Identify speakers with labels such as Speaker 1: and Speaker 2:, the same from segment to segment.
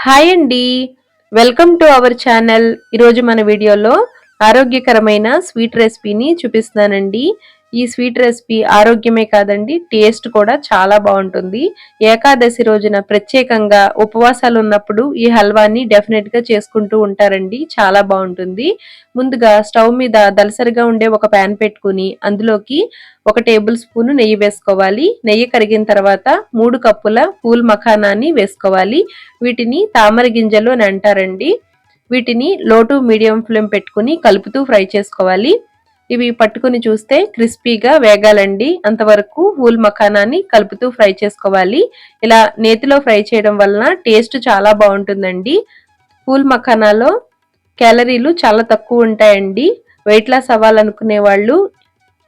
Speaker 1: Hi అండి. Welcome to our channel. ఈరోజు మన వీడియోలో ఆరోగ్యకరమైన స్వీట్ రెసిపీని చూపిస్తున్నానండి. ఈ స్వీట్ రెసిపీ ఆరోగ్యమే కాదండి, టేస్ట్ కూడా చాలా బాగుంటుంది. ఏకాదశి రోజున ప్రత్యేకంగా ఉపవాసాలు ఉన్నప్పుడు ఈ హల్వాని డెఫినెట్ గా చేసుకుంటూ ఉంటారండి. చాలా బాగుంటుంది. ముందుగా స్టవ్ మీద దలసరిగా ఉండే ఒక ప్యాన్ పెట్టుకుని అందులోకి 1 టేబుల్ స్పూన్ నెయ్యి వేసుకోవాలి. నెయ్యి కరిగిన తర్వాత 3 కప్పుల పూల్ మఖానాన్ని వేసుకోవాలి. వీటిని తామర గింజలు అని అంటారండి. వీటిని లో టు మీడియం ఫ్లేమ్ పెట్టుకుని కలుపుతూ ఫ్రై చేసుకోవాలి. ఇవి పట్టుకుని చూస్తే క్రిస్పీగా వేగాలండి. అంతవరకు పూల్ మఖానాన్ని కలుపుతూ ఫ్రై చేసుకోవాలి. ఇలా నేతిలో ఫ్రై చేయడం వలన టేస్ట్ చాలా బాగుంటుందండి. పూల్ మఖానాలో క్యాలరీలు చాలా తక్కువ ఉంటాయండి. వెయిట్ లాస్ అవ్వాలనుకునే వాళ్ళు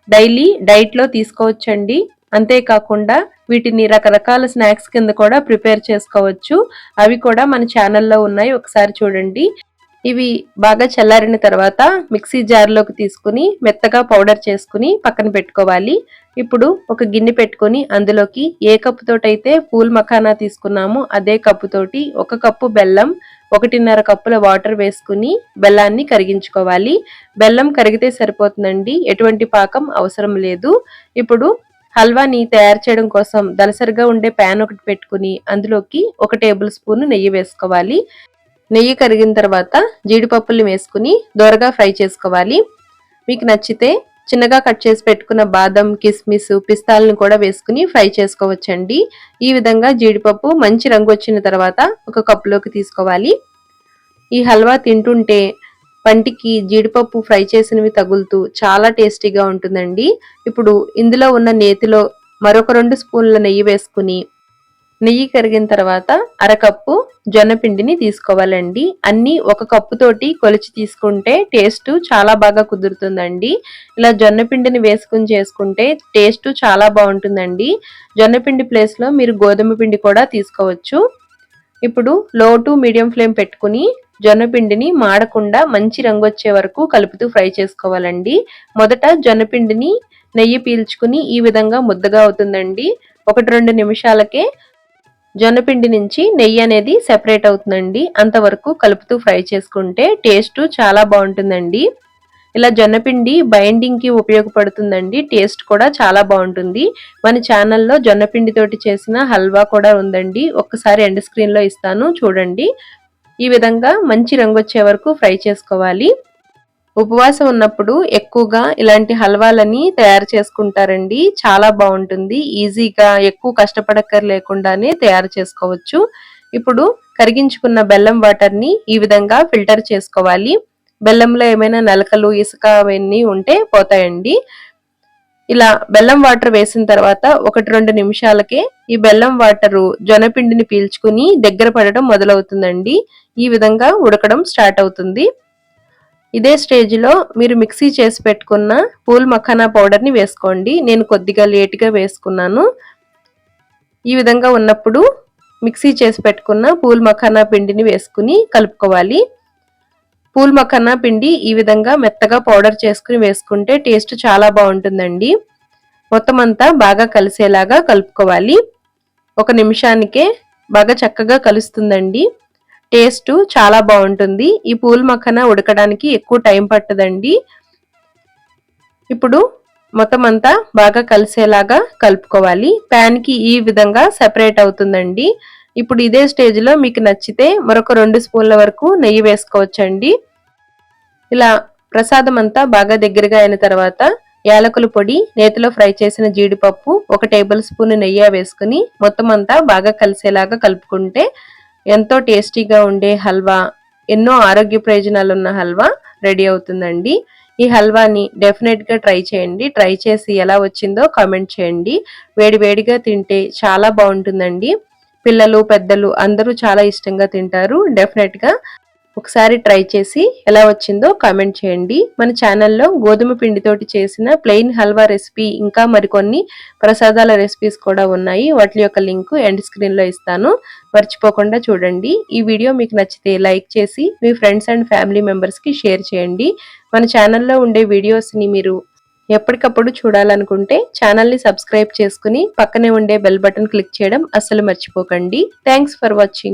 Speaker 1: డైలీ డైట్ లో తీసుకోవచ్చండి. అంతేకాకుండా వీటిని రకరకాల స్నాక్స్ కింద కూడా ప్రిపేర్ చేసుకోవచ్చు. అవి కూడా మన ఛానల్లో ఉన్నాయి, ఒకసారి చూడండి. ఇవి బాగా చల్లారిన తర్వాత మిక్సీ జార్లోకి తీసుకుని మెత్తగా పౌడర్ చేసుకుని పక్కన పెట్టుకోవాలి. ఇప్పుడు ఒక గిన్నె పెట్టుకుని అందులోకి ఏ కప్పు తోటైతే పూల్ మఖానా తీసుకున్నామో అదే కప్పు తోటి 1 కప్పు బెల్లం, 1.5 కప్పుల వాటర్ వేసుకుని బెల్లాన్ని కరిగించుకోవాలి. బెల్లం కరిగితే సరిపోతుందండి, ఎటువంటి పాకం అవసరం లేదు. ఇప్పుడు హల్వాని తయారు చేయడం కోసం దలసరిగా ఉండే ప్యాన్ ఒకటి పెట్టుకుని అందులోకి 1 టేబుల్ స్పూన్ నెయ్యి వేసుకోవాలి. నెయ్యి కరిగిన తర్వాత జీడిపప్పుల్ని వేసుకుని దోరగా ఫ్రై చేసుకోవాలి. మీకు నచ్చితే చిన్నగా కట్ చేసి పెట్టుకున్న బాదం, కిస్మిస్, పిస్తాలను కూడా వేసుకుని ఫ్రై చేసుకోవచ్చండి. ఈ విధంగా జీడిపప్పు మంచి రంగు వచ్చిన తర్వాత ఒక కప్పులోకి తీసుకోవాలి. ఈ హల్వా తింటుంటే పంటికి జీడిపప్పు ఫ్రై చేసినవి తగులుతూ చాలా టేస్టీగా ఉంటుందండి. ఇప్పుడు ఇందులో ఉన్న నేతిలో మరొక 2 స్పూన్ల నెయ్యి వేసుకుని నెయ్యి కరిగిన తర్వాత అరకప్పు జొన్న పిండిని తీసుకోవాలండి. అన్ని 1 కప్పు తోటి కొలిచి తీసుకుంటే టేస్ట్ చాలా బాగా కుదురుతుందండి. ఇలా జొన్న పిండిని వేసుకుని చేసుకుంటే టేస్ట్ చాలా బాగుంటుందండి. జొన్న పిండి ప్లేస్ లో మీరు గోధుమ పిండి కూడా తీసుకోవచ్చు. ఇప్పుడు లో టు మీడియం ఫ్లేమ్ పెట్టుకుని జొన్న పిండిని మాడకుండా మంచి రంగు వచ్చే వరకు కలుపుతూ ఫ్రై చేసుకోవాలండి. మొదట జొన్న పిండిని నెయ్యి పీల్చుకుని ఈ విధంగా ముద్దగా అవుతుందండి. 1-2 నిమిషాలకే జొన్నపిండి నుంచి నెయ్యి అనేది సెపరేట్ అవుతుందండి. అంతవరకు కలుపుతూ ఫ్రై చేసుకుంటే టేస్ట్ చాలా బాగుంటుందండి. ఇలా జొన్నపిండి బైండింగ్ కి ఉపయోగపడుతుందండి. టేస్ట్ కూడా చాలా బాగుంటుంది. మన ఛానల్లో జొన్నపిండి తోటి చేసిన హల్వా కూడా ఉందండి. ఒక్కసారి ఎండ్ స్క్రీన్ లో ఇస్తాను, చూడండి. ఈ విధంగా మంచి రంగు వచ్చే వరకు ఫ్రై చేసుకోవాలి. ఉపవాసం ఉన్నప్పుడు ఎక్కువగా ఇలాంటి హల్వాలని తయారు చేసుకుంటారండి. చాలా బాగుంటుంది. ఈజీగా ఎక్కువ కష్టపడక్కర్లేకుండానే తయారు చేసుకోవచ్చు. ఇప్పుడు కరిగించుకున్న బెల్లం వాటర్ ని ఈ విధంగా ఫిల్టర్ చేసుకోవాలి. బెల్లంలో ఏమైనా నలకలు, ఇసుక అవన్నీ ఉంటే పోతాయండి. ఇలా బెల్లం వాటర్ వేసిన తర్వాత 1-2 నిమిషాలకే ఈ బెల్లం వాటరు జొన్నపిండిని పీల్చుకుని దగ్గర పడడం మొదలవుతుందండి. ఈ విధంగా ఉడకడం స్టార్ట్ అవుతుంది. ఇదే స్టేజ్ లో మీరు మిక్సీ చేసి పెట్టుకున్న పూల్ మఖానా పౌడర్ ని వేసుకోండి. నేను కొద్దిగా లేటుగా వేసుకున్నాను. ఈ విధంగా ఉన్నప్పుడు మిక్సీ చేసి పెట్టుకున్న పూల్ మఖానా పిండిని వేసుకుని కలుపుకోవాలి. పూల్ మఖానా పిండి ఈ విధంగా మెత్తగా పౌడర్ చేసుకుని వేసుకుంటే టేస్ట్ చాలా బాగుంటుందండి. మొత్తం అంతా బాగా కలిసేలాగా కలుపుకోవాలి. 1 నిమిషానికే బాగా చక్కగా కలుస్తుందండి. టేస్ట్ చాలా బాగుంటుంది. ఈ పూల్ మఖానా ఉడకడానికి ఎక్కువ టైం పట్టదండి. ఇప్పుడు మొత్తం అంతా బాగా కలిసేలాగా కలుపుకోవాలి. ప్యాన్ కి ఈ విధంగా సెపరేట్ అవుతుందండి. ఇప్పుడు ఇదే స్టేజ్ లో మీకు నచ్చితే మరొక 2 స్పూన్ల వరకు నెయ్యి వేసుకోవచ్చండి. ఇలా ప్రసాదం అంతా బాగా దగ్గరగా అయిన తర్వాత యాలకుల పొడి, నేతిలో ఫ్రై చేసిన జీడిపప్పు, 1 టేబుల్ స్పూన్ నెయ్యి వేసుకుని మొత్తం అంతా బాగా కలిసేలాగా కలుపుకుంటే ఎంతో టేస్టీగా ఉండే హల్వా, ఎన్నో ఆరోగ్య ప్రయోజనాలు ఉన్న హల్వా రెడీ అవుతుందండి. ఈ హల్వాని డెఫినెట్ గా ట్రై చేయండి. ట్రై చేసి ఎలా వచ్చిందో కామెంట్ చేయండి. వేడి వేడిగా తింటే చాలా బాగుంటుందండి. పిల్లలు, పెద్దలు అందరూ చాలా ఇష్టంగా తింటారు. డెఫినెట్ గా ఒకసారి ట్రై చేసి ఎలా వచ్చిందో కామెంట్ చేయండి. మన ఛానల్లో గోధుమ పిండితోటి చేసిన ప్లెయిన్ హల్వా రెసిపీ, ఇంకా మరికొన్ని ప్రసాదాల రెసిపీస్ కూడా ఉన్నాయి. వాటి యొక్క లింక్ ఎండ్ స్క్రీన్ లో ఇస్తాను, మర్చిపోకుండా చూడండి. ఈ వీడియో మీకు నచ్చితే లైక్ చేసి మీ ఫ్రెండ్స్ అండ్ ఫ్యామిలీ మెంబర్స్ కి షేర్ చేయండి. మన ఛానల్లో ఉండే వీడియోస్ ని మీరు ఎప్పటికప్పుడు చూడాలనుకుంటే ఛానల్ ని సబ్స్క్రైబ్ చేసుకుని పక్కనే ఉండే బెల్ బటన్ క్లిక్ చేయడం అస్సలు మర్చిపోకండి. Thanks for watching.